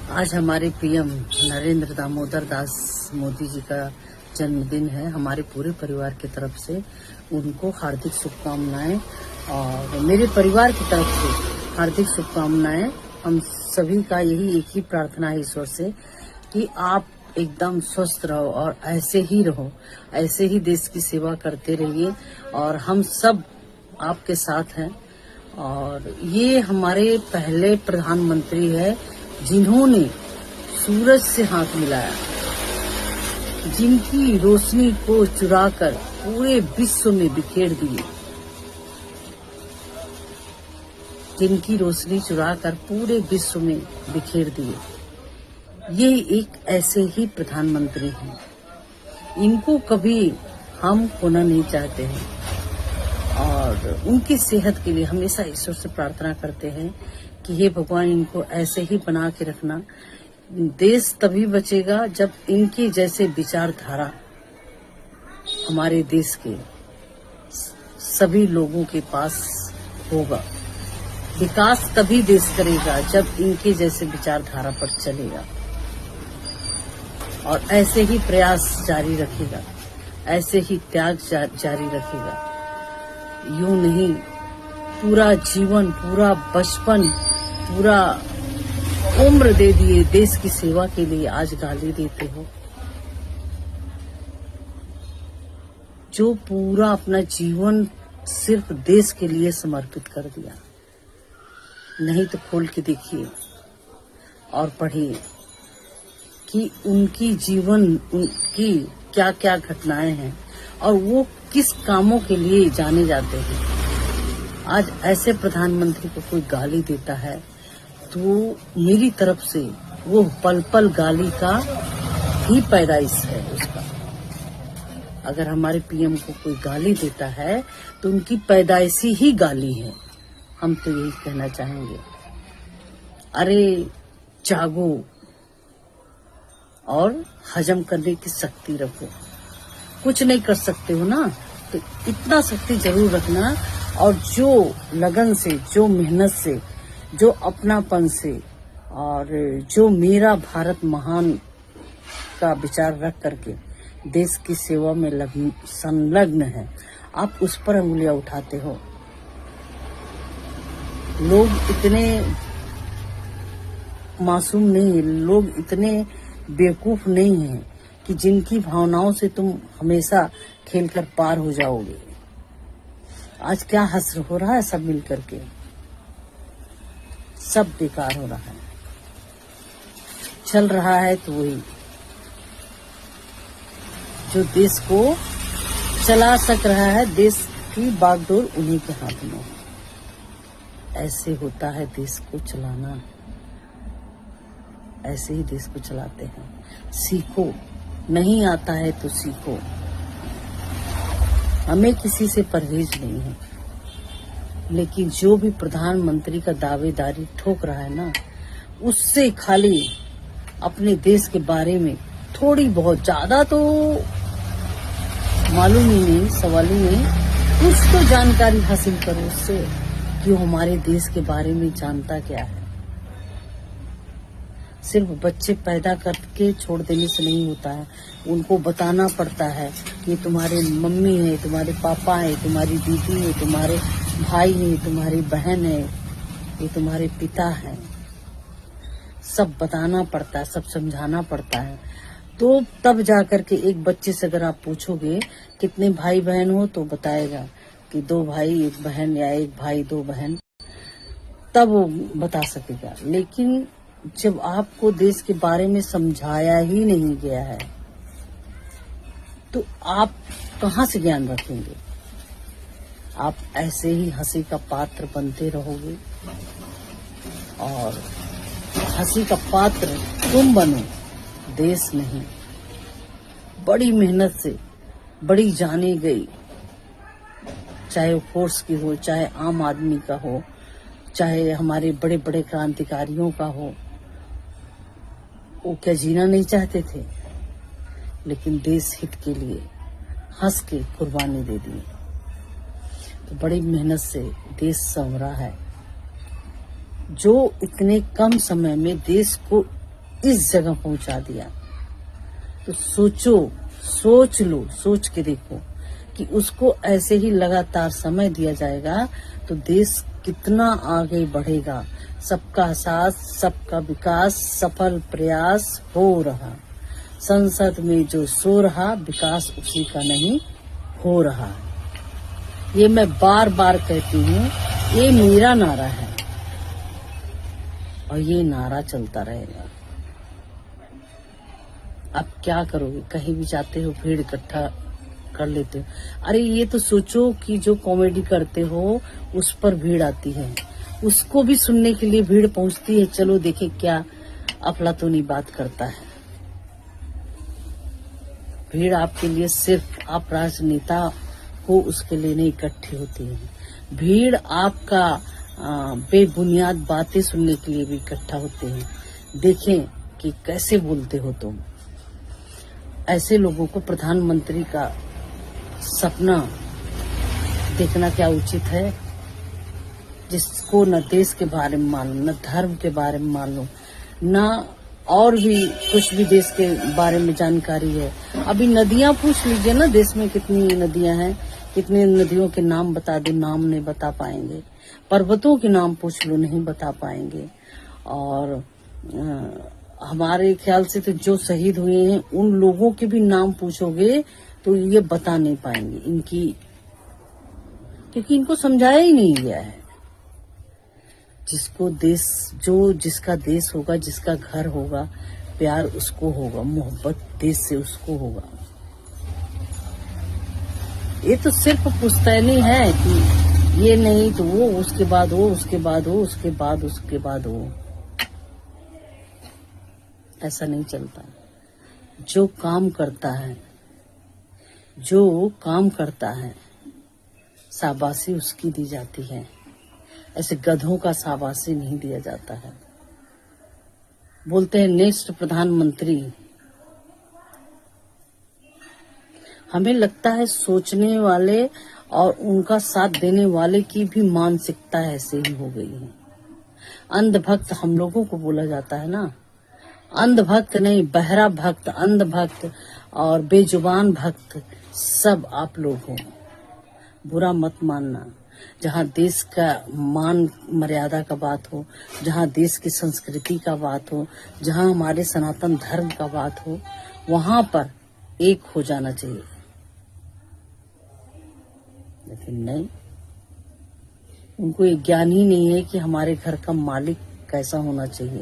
आज हमारे पीएम नरेंद्र दामोदर दास मोदी जी का जन्मदिन है। हमारे पूरे परिवार की तरफ से उनको हार्दिक शुभकामनाएं और मेरे परिवार की तरफ से हार्दिक शुभकामनाएं। हम सभी का यही एक ही प्रार्थना है ईश्वर से कि आप एकदम स्वस्थ रहो और ऐसे ही रहो, ऐसे ही देश की सेवा करते रहिए और हम सब आपके साथ हैं। और ये हमारे पहले प्रधानमंत्री है जिन्होंने सूरज से हाथ मिलाया, जिनकी रोशनी को चुराकर पूरे विश्व में बिखेर दिए, जिनकी रोशनी चुराकर पूरे विश्व में बिखेर दिए। ये एक ऐसे ही प्रधानमंत्री हैं। इनको कभी हम खोना नहीं चाहते हैं और उनकी सेहत के लिए हमेशा ईश्वर से प्रार्थना करते हैं कि हे भगवान इनको ऐसे ही बना के रखना। देश तभी बचेगा जब इनकी जैसे विचारधारा हमारे देश के सभी लोगों के पास होगा। विकास तभी देश करेगा जब इनके जैसे विचारधारा पर चलेगा और ऐसे ही प्रयास जारी रखेगा, ऐसे ही त्याग जारी रखेगा। यूं नहीं, पूरा जीवन, पूरा बचपन, पूरा उम्र दे दिए देश की सेवा के लिए, आज गाली देते हो। जो पूरा अपना जीवन सिर्फ देश के लिए समर्पित कर दिया। नहीं तो खोल के देखिए और पढ़िए कि उनकी जीवन, उनकी क्या क्या घटनाएं हैं और वो किस कामों के लिए जाने जाते हैं। आज ऐसे प्रधानमंत्री को कोई गाली देता है तो मेरी तरफ से वो पल पल गाली का ही पैदाइश है उसका। अगर हमारे पीएम को कोई गाली देता है तो उनकी पैदाइशी ही गाली है। हम तो यही कहना चाहेंगे, अरे जागो और हजम करने की शक्ति रखो। कुछ नहीं कर सकते हो ना, तो इतना शक्ति जरूर रखना और जो लगन से, जो मेहनत से, जो अपनापन से और जो मेरा भारत महान का विचार रख करके देश की सेवा में संलग्न है, आप उस पर अंगुलियां उठाते हो। लोग इतने मासूम नहीं है, लोग इतने बेवकूफ नहीं हैं कि जिनकी भावनाओं से तुम हमेशा खेलकर पार हो जाओगे। आज क्या हश्र हो रहा है, सब मिलकर के सब बेकार हो रहा है। चल रहा है तो वही जो देश को चला सक रहा है, देश की बागडोर उन्हीं के हाथ में है। ऐसे होता है देश को चलाना, ऐसे ही देश को चलाते हैं। सीखो, नहीं आता है तो सीखो। हमें किसी से परहेज नहीं है, लेकिन जो भी प्रधानमंत्री का दावेदारी ठोक रहा है ना, उससे खाली अपने देश के बारे में थोड़ी बहुत, ज्यादा तो मालूम ही नहीं, सवाल ही नहीं, कुछ तो जानकारी हासिल करो उससे कि वो हमारे देश के बारे में जानता क्या है। सिर्फ बच्चे पैदा करके छोड़ देने से नहीं होता है, उनको बताना पड़ता है कि तुम्हारे मम्मी है, तुम्हारे पापा है, तुम्हारी दीदी है, तुम्हारे भाई है, तुम्हारी बहन है, ये तुम्हारे पिता है। सब बताना पड़ता है, सब समझाना पड़ता है। तो तब जाकर के एक बच्चे से अगर आप पूछोगे कितने भाई बहन हो तो बताएगा कि 2 भाई 1 बहन या 1 भाई 2 बहन, तब वो बता सकेगा। लेकिन जब आपको देश के बारे में समझाया ही नहीं गया है तो आप कहाँ से ज्ञान रखेंगे। आप ऐसे ही हंसी का पात्र बनते रहोगे और हंसी का पात्र तुम बनो, देश नहीं। बड़ी मेहनत से बड़ी जानी गई, चाहे वो फोर्स की हो, चाहे आम आदमी का हो, चाहे हमारे बड़े बड़े क्रांतिकारियों का हो, वो क्या जीना नहीं चाहते थे, लेकिन देश हित के लिए हंस के कुर्बानी दे दी। तो बड़ी मेहनत से देश संवरा है। जो इतने कम समय में देश को इस जगह पहुंचा दिया। तो सोचो, सोच लो, सोच के देखो कि उसको ऐसे ही लगातार समय दिया जाएगा तो देश कितना आगे बढ़ेगा। सबका साथ, सबका विकास, सफल प्रयास हो रहा। संसद में जो सो रहा, विकास उसी का नहीं हो रहा। ये मैं बार बार कहती हूँ, ये मेरा नारा है और ये नारा चलता रहेगा। अब क्या करोगे? कहीं भी जाते हो भीड़ इकट्ठा कर लेते हो। अरे ये तो सोचो कि जो कॉमेडी करते हो उस पर भीड़ आती है, उसको भी सुनने के लिए भीड़ पहुंचती है। चलो देखें क्या अफलातूनी बात करता है। भीड़ आपके लिए सिर्फ आप राजनेता हो उसके लिए नहीं इकट्ठी होती है। भीड़ आपका बेबुनियाद बातें सुनने के लिए भी इकट्ठा होते हैं। देखें कि कैसे बोलते हो तुम। ऐसे लोगों को प्रधानमंत्री का सपना देखना क्या उचित है? जिसको न देश के बारे में मालूम, न धर्म के बारे में मालूम, न और भी कुछ भी देश के बारे में जानकारी है। अभी नदियां पूछ लीजिए ना, देश में कितनी नदियां हैं, कितनी नदियों के नाम बता दो, नाम नहीं बता पाएंगे। पर्वतों के नाम पूछ लो, नहीं बता पाएंगे। और हमारे ख्याल से तो जो शहीद हुए हैं उन लोगों के भी नाम पूछोगे तो ये बता नहीं पाएंगे इनकी, क्योंकि इनको समझाया ही नहीं गया है। जिसको देश, जो जिसका देश होगा, जिसका घर होगा, प्यार उसको होगा, मोहब्बत देश से उसको होगा। ये तो सिर्फ पुश्तैनी है कि ये नहीं तो वो, उसके बाद वो, उसके बाद वो, उसके बाद उसके बाद वो। ऐसा नहीं चलता। जो काम करता है, जो काम करता है, शाबाशी उसकी दी जाती है। ऐसे गधों का शाबाशी नहीं दिया जाता है। बोलते हैं नेक्स्ट प्रधानमंत्री। हमें लगता है सोचने वाले और उनका साथ देने वाले की भी मानसिकता ऐसे ही हो गई है। अंधभक्त हम लोगों को बोला जाता है ना, अंधभक्त नहीं, बहरा भक्त, अंध भक्त और बेजुबान भक्त सब आप लोग हो। बुरा मत मानना। जहाँ देश का मान मर्यादा का बात हो, जहाँ देश की संस्कृति का बात हो, जहाँ हमारे सनातन धर्म का बात हो, वहां पर एक हो जाना चाहिए। लेकिन नहीं, उनको ये ज्ञान ही नहीं है कि हमारे घर का मालिक कैसा होना चाहिए,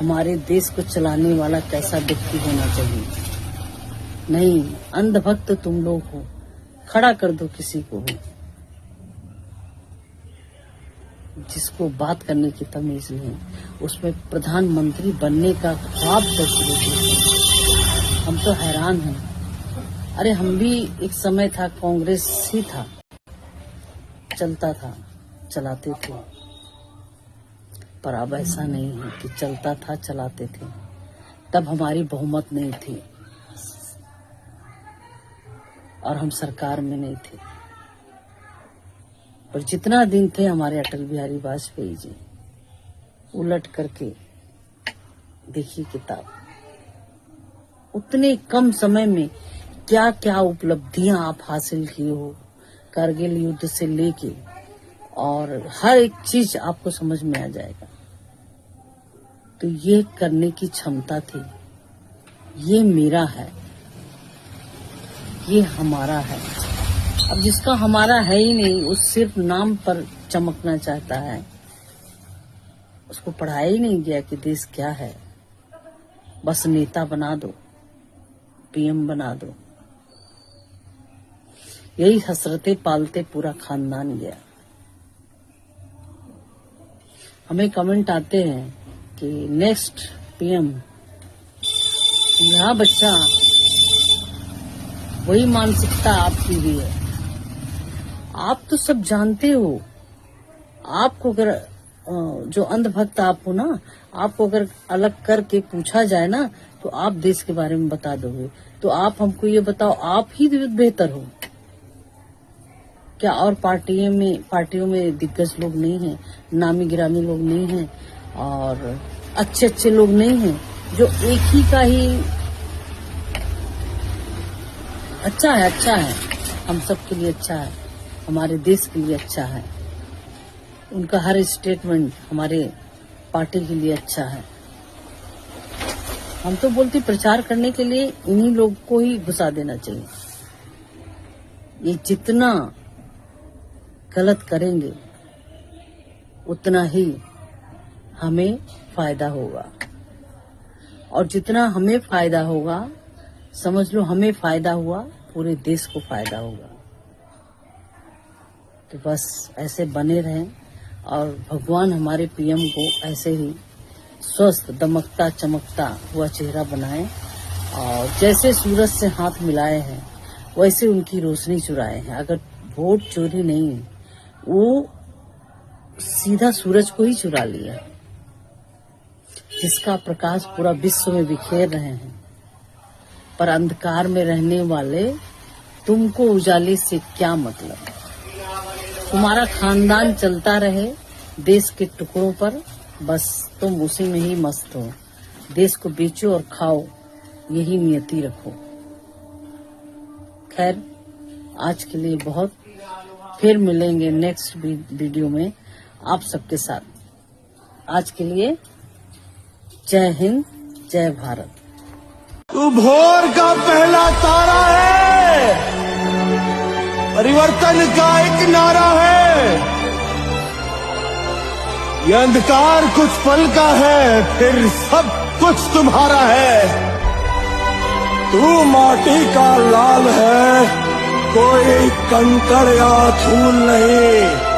हमारे देश को चलाने वाला कैसा व्यक्ति होना चाहिए। नहीं, अंधभक्त तुम लोग हो। खड़ा कर दो किसी को भी जिसको बात करने की तमीज नहीं, उसमें प्रधानमंत्री बनने का ख्वाब कैसे देते। हम तो हैरान हैं। अरे हम भी एक समय था, कांग्रेस ही था, चलता था, चलाते थे। पर अब ऐसा नहीं है कि चलता था, चलाते थे। तब हमारी बहुमत नहीं थी और हम सरकार में नहीं थे। पर जितना दिन थे हमारे अटल बिहारी वाजपेयी जी, उलट करके देखिए किताब, उतने कम समय में क्या क्या उपलब्धियां आप हासिल किए हो। कारगिल युद्ध से लेके और हर एक चीज आपको समझ में आ जाएगा। तो ये करने की क्षमता थी। ये मेरा है, ये हमारा है। अब जिसका हमारा है ही नहीं, वो सिर्फ नाम पर चमकना चाहता है। उसको पढ़ाया ही नहीं गया कि देश क्या है। बस नेता बना दो, पीएम बना दो, यही हसरतें पालते पूरा खानदान गया। हमें कमेंट आते हैं कि नेक्स्ट पीएम, यहाँ बच्चा वही मानसिकता आपकी भी है। आप तो सब जानते हो। आपको अगर जो अंधभक्त आप हो ना, आपको अगर अलग करके पूछा जाए ना तो आप देश के बारे में बता दोगे। तो आप हमको ये बताओ, आप ही बेहतर हो क्या? और पार्टियों में दिग्गज लोग नहीं हैं, नामी गिरामी लोग नहीं हैं, और अच्छे अच्छे लोग नहीं हैं जो एक ही का ही अच्छा है, हम सब के लिए अच्छा है, हमारे देश के लिए अच्छा है। उनका हर स्टेटमेंट हमारे पार्टी के लिए अच्छा है। हम तो बोलते प्रचार करने के लिए इन्हीं लोग को ही घुसा देना चाहिए। ये जितना गलत करेंगे उतना ही हमें फायदा होगा, और जितना हमें फायदा होगा, समझ लो हमें फायदा हुआ, पूरे देश को फायदा होगा। तो बस ऐसे बने रहें और भगवान हमारे पीएम को ऐसे ही स्वस्थ, दमकता चमकता हुआ चेहरा बनाए, और जैसे सूरज से हाथ मिलाए हैं वैसे उनकी रोशनी चुराए हैं। अगर वोट चोरी नहीं, वो सीधा सूरज को ही चुरा लिया, जिसका प्रकाश पूरा विश्व में बिखेर रहे हैं। पर अंधकार में रहने वाले तुमको उजाले से क्या मतलब? तुम्हारा खानदान चलता रहे देश के टुकड़ों पर, बस तुम उसी में ही मस्त हो। देश को बेचो और खाओ, यही नियति रखो। खैर, आज के लिए बहुत, फिर मिलेंगे नेक्स्ट वीडियो में आप सबके साथ। आज के लिए जय हिंद, जय भारत। तू भोर का पहला तारा है, परिवर्तन का एक नारा है। ये अंधकार कुछ पल का है, फिर सब कुछ तुम्हारा है। तू माटी का लाल है, कोई कंकड़ या धूल नहीं।